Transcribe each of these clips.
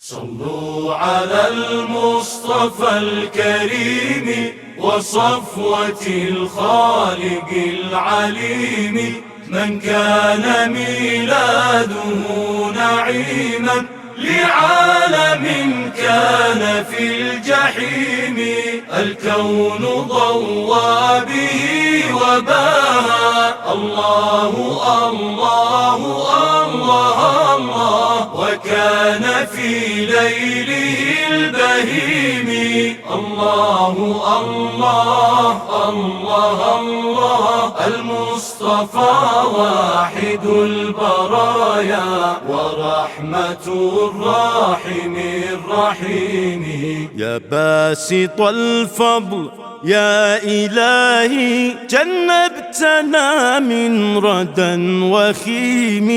صلوا على المصطفى الكريم وصفوة الخالق العليم، من كان ميلاده نعيما لعالم كان في الجحيم. الكون ضوى به وباها، الله الله الله الله، وكان في ليله البهيم. الله الله الله الله، المصطفى واحد البرايا ورحمة الراحم الرحيم. يا باسط الفضل يا إلهي، جنبتنا من ردى وخيم،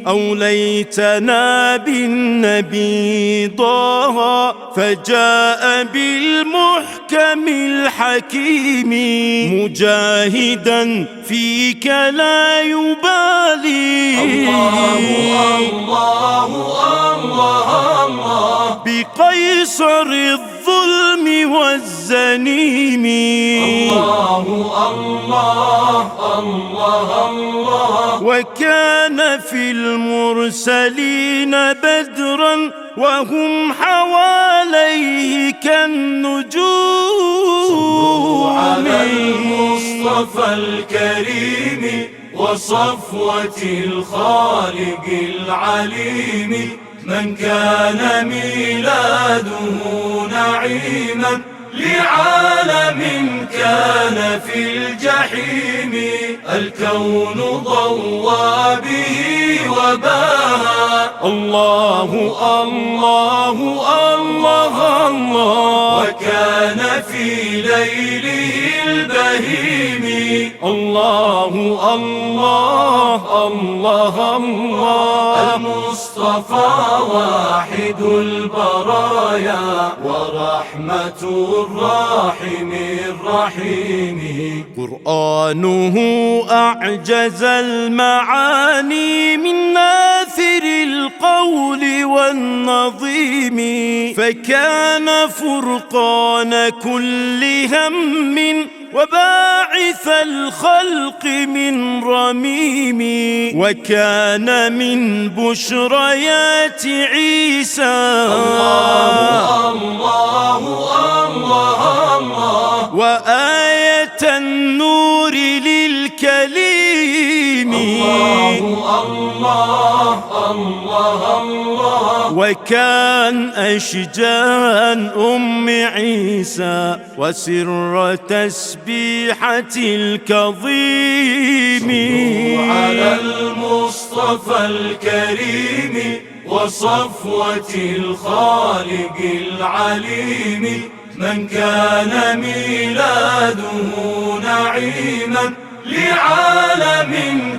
أوليتنا بالنبي طه فجاء بالمحكم الحكيم، مجاهدا فيك لا يبالي. الله الله الله الله، بقيصر الظلم والزنيم. الله الله الله الله، وكان في المرسلين بدرا وهم حواليه كالنجوم. على المصطفى الكريم وصفوة الخالق العليم، من كان ميلاده نعيما لعالم كان في الجحيم. الكون ضوى به وباها، الله الله الله الله، وكان في ليله البهيم. الله الله الله الله، المصطفى واحد البرايا ورحمة الراحم الرحيم. قرآنه أعجز المعاني من ناثر القول والنظيم، فكان فرقان كل هم وباعث الخلق من رميم، وكان من بشريات عيسى. الله الله الله الله، وآية النور للكليم. الله الله الله الله، وكان أشجان أم عيسى وسر تسبيحة الكظيم. على المصطفى الكريم وصفوة الخالق العليم، من كان ميلاده نعيما لعالم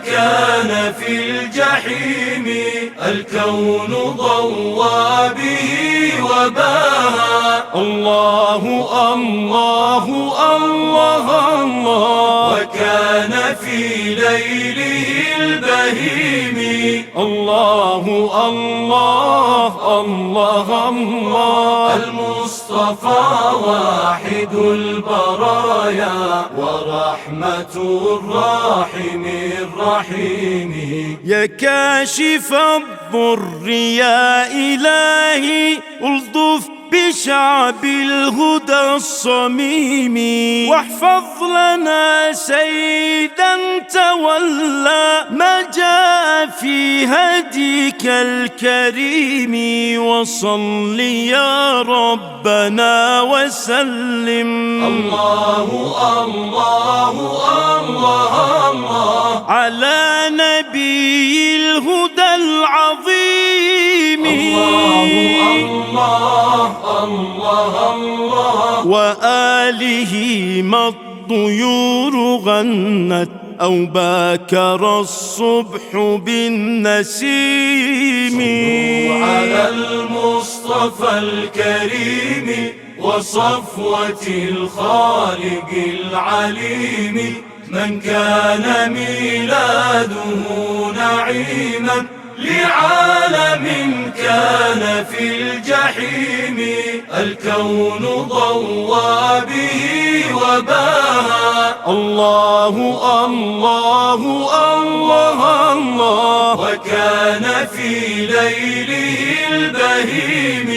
كان في الجحيم. الكون ضوى به وباها، الله الله الله الله، وكان في ليله البهيم. الله الله الله الله، المصطفى واحد البرايا ورحمة الراحم الرحيم. يا كاشف الضر يا إلهي، ألطف بشعب الهدى الصميم، واحفظ لنا سيدا تولى ما جاء في هديك الكريم. وصل يا ربنا وسلم، الله الله الله الله، على نبي الهدى العظيم. الله الله الله الله، وآله ما الطيور غنت أو باكر الصبح بالنسيم. على المصطفى الكريم وصفوة الخالق العليم، من كان ميلاده نعيما لعالم كان في الجحيم الكون ضوى به وباها. الله الله الله الله وكان في ليله البهيم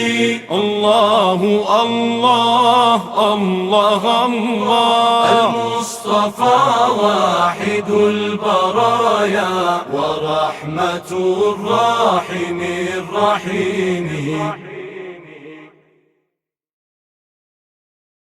الله الله الله الله المصطفى واحد البرايا ورحمة الراحم الرحيم.